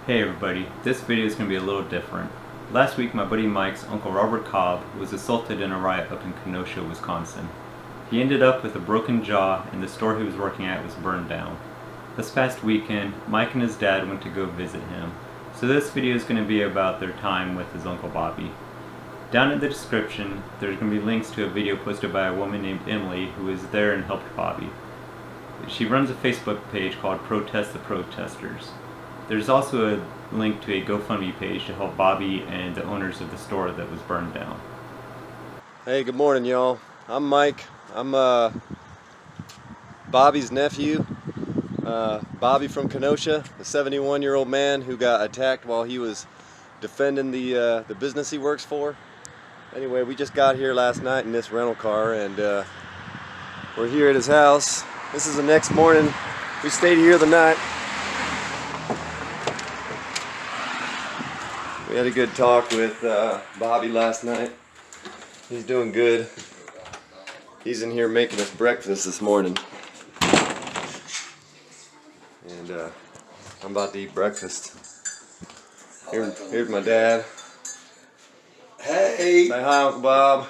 Hey everybody, this video is going to be a little different. Last week my buddy Mike's Uncle Robert Cobb was assaulted in a riot up in Kenosha, Wisconsin. He ended up with a broken jaw and the store he was working at was burned down. This past weekend, Mike and his dad went to go visit him, so this video is going to be about their time with his Uncle Bobby. Down in the description, there's going to be links to a video posted by a woman named Emily who was there and helped Bobby. She runs a Facebook page called Protest the Protesters. There's also a link to a GoFundMe page to help Bobby and the owners of the store that was burned down. Hey, good morning, y'all. I'm Mike. I'm Bobby's nephew. Bobby from Kenosha, a 71-year-old man who got attacked while he was defending the business he works for. Anyway, we just got here last night in this rental car, and we're here at his house. This is the next morning. We stayed here the night. We had a good talk with Bobby last night. He's doing good. He's in here making us breakfast this morning. And I'm about to eat breakfast. Here's my dad. Hey! Say hi, Uncle Bob.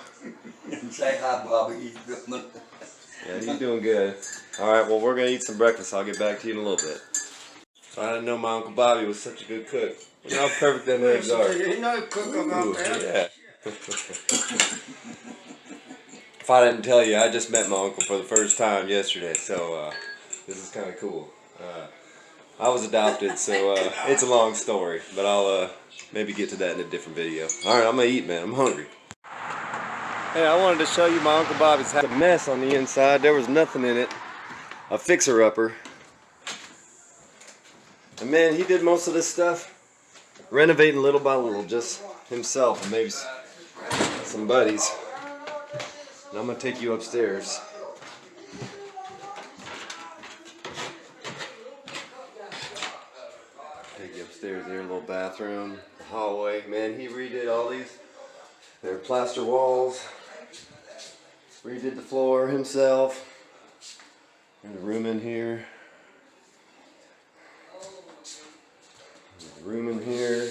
Say hi, Bobby. Yeah, he's doing good. Alright, well, we're going to eat some breakfast. I'll get back to you in a little bit. So I didn't know my Uncle Bobby was such a good cook. Look how perfect them eggs are. You know, cook them out there. Yeah. If I didn't tell you, I just met my uncle for the first time yesterday, so this is kind of cool. I was adopted, so it's a long story, but I'll maybe get to that in a different video. Alright, I'm going to eat, man. I'm hungry. Hey, I wanted to show you my Uncle Bobby's house. A mess on the inside. There was nothing in it. A fixer-upper. And man, he did most of this stuff renovating little by little, just himself and maybe some buddies. And I'm going to take you upstairs. Take you upstairs there, a little bathroom, hallway. Man, he redid all these. They're plaster walls. Redid the floor himself. There's a room in here. There's a room in here.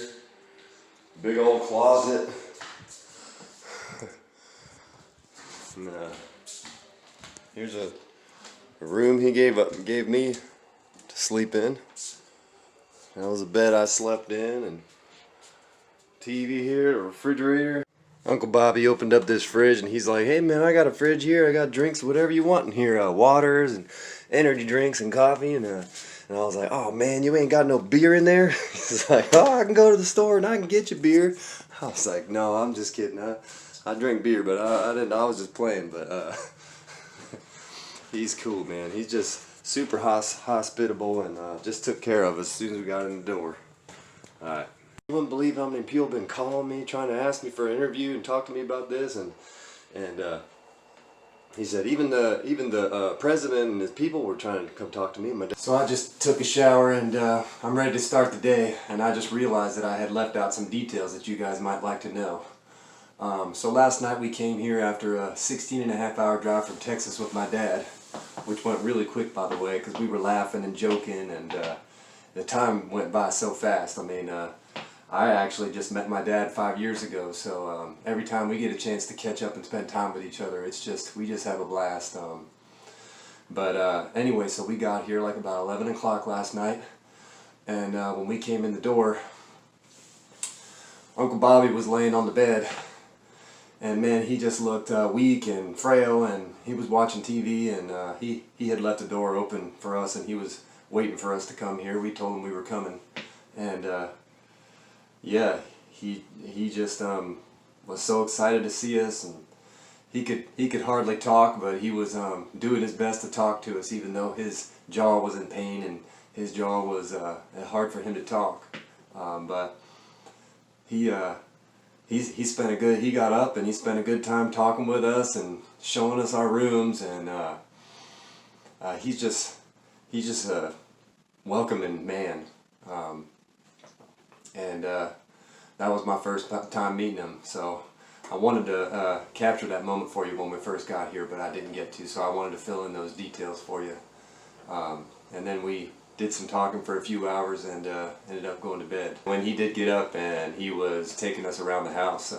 Big old closet. And, here's a room he gave me to sleep in. That was a bed I slept in, and TV here, a refrigerator. Uncle Bobby opened up this fridge and he's like, "Hey man, I got a fridge here. I got drinks, whatever you want in here, waters and energy drinks and coffee." And I was like, "Oh man, you ain't got no beer in there?" He's like, "Oh, I can go to the store and I can get you beer." I was like, "No, I'm just kidding. I drink beer, but I didn't. I was just playing." But he's cool, man. He's just super hospitable and just took care of us as soon as we got in the door. All right. You wouldn't believe how many people have been calling me, trying to ask me for an interview and talk to me about this, and he said even the president and his people were trying to come talk to me. So I just took a shower and I'm ready to start the day, and I just realized that I had left out some details that you guys might like to know. So last night we came here after a 16-and-a-half-hour drive from Texas with my dad, which went really quick, by the way, because we were laughing and joking, and the time went by so fast. I mean, I actually just met my dad 5 years ago, so every time we get a chance to catch up and spend time with each other, we just have a blast. But anyway, so we got here like about 11 o'clock last night, and when we came in the door, Uncle Bobby was laying on the bed, and man, he just looked weak and frail, and he was watching TV, and he had left the door open for us, and he was waiting for us to come here. We told him we were coming, and yeah, he just was so excited to see us, and he could hardly talk, but he was doing his best to talk to us, even though his jaw was in pain and his jaw was hard for him to talk. But he got up and he spent a good time talking with us and showing us our rooms, and he's just a welcoming man. And that was my first time meeting him, so I wanted to capture that moment for you when we first got here, but I didn't get to, so I wanted to fill in those details for you. And then we did some talking for a few hours and ended up going to bed. When he did get up and he was taking us around the house,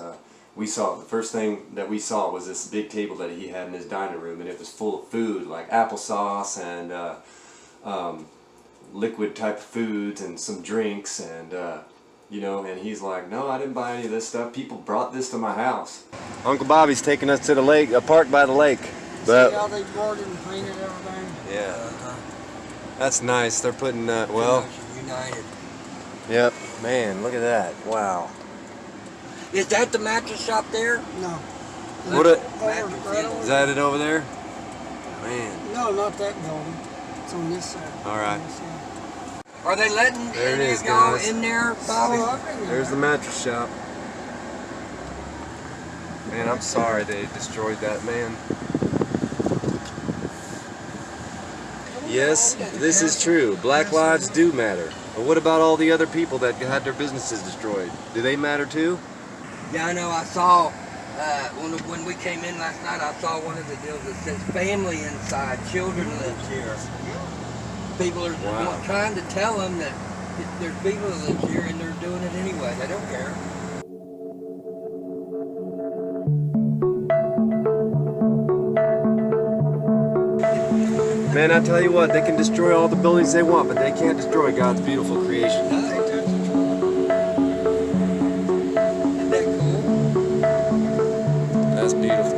we saw, the first thing that we saw was this big table that he had in his dining room, and it was full of food like applesauce and liquid type of foods and some drinks, and you know, and he's like, no, I didn't buy any of this stuff. People brought this to my house. Uncle Bobby's taking us to the lake, a park by the lake. But See how they guarded and painted everything? yeah, that's nice. They're putting well. United. Yep, man, look at that. Wow. Is that the mattress shop there? No. What Right is that it over there? Man. No, not that building. It's on this side. All right. Are they letting There it any is, of y'all guys. in there, Bobby? There's the mattress shop. Man, I'm sorry they destroyed that, man. Yes, this is true. Black lives do matter. But what about all the other people that had their businesses destroyed? Do they matter too? Yeah, I know. I saw when we came in last night. I saw one of the deals that says "family inside, children lives here." People are trying to tell them that there's people that live here, and they're doing it anyway. They don't care. Man, I tell you what, they can destroy all the buildings they want, but they can't destroy God's beautiful creation. Isn't that cool? That's beautiful.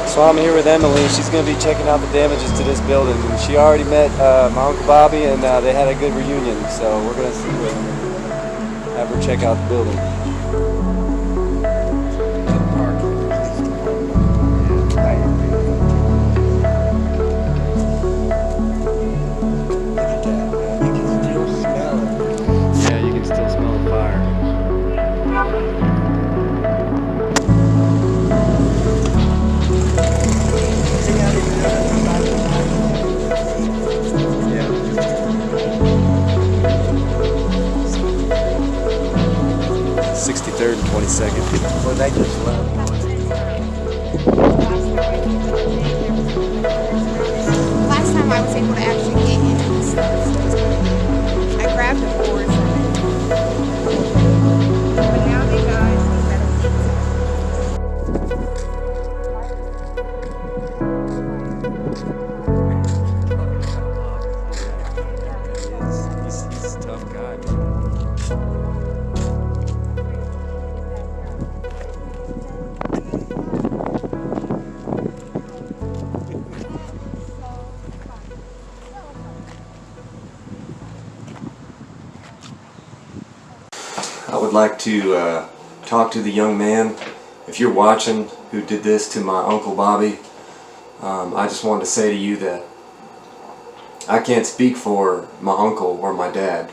So I'm here with Emily. She's going to be checking out the damages to this building. And she already met my Uncle Bobby, and they had a good reunion. So we're going to have her check out the building. Yeah, you can still smell the fire. Yeah. 63rd and 22nd. Well, they just left. Last time I was able to actually get into the stuff. I grabbed the board from it. But now they guys He's a tough guy, man. I would like to talk to the young man, if you're watching, who did this to my Uncle Bobby. I just wanted to say to you that I can't speak for my uncle or my dad,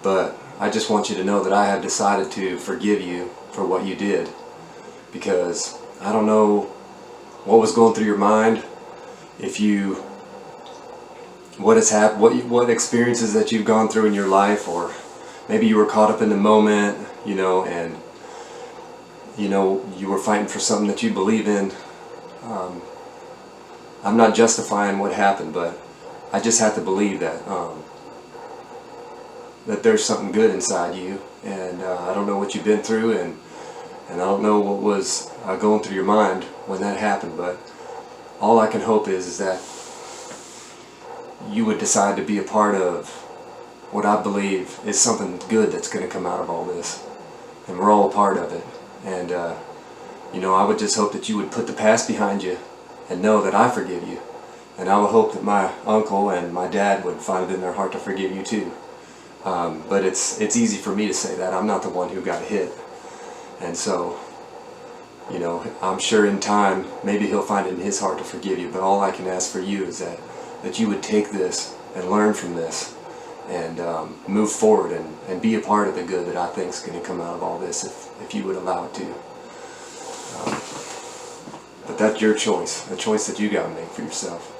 but I just want you to know that I have decided to forgive you for what you did, because I don't know what was going through your mind, if you, what has happened, what experiences that you've gone through in your life, or maybe you were caught up in the moment, you know, and you know you were fighting for something that you believe in. I'm not justifying what happened, but I just have to believe that that there's something good inside you, and I don't know what you've been through, and I don't know what was going through your mind when that happened, but all I can hope is that you would decide to be a part of what I believe is something good that's going to come out of all this. And we're all a part of it. And, you know, I would just hope that you would put the past behind you and know that I forgive you. And I would hope that my uncle and my dad would find it in their heart to forgive you too. But it's easy for me to say that. I'm not the one who got hit. And so, you know, I'm sure in time, maybe he'll find it in his heart to forgive you. But all I can ask for you is that you would take this and learn from this and move forward and be a part of the good that I think is going to come out of all this if you would allow it to. But that's your choice, a choice that you got to make for yourself.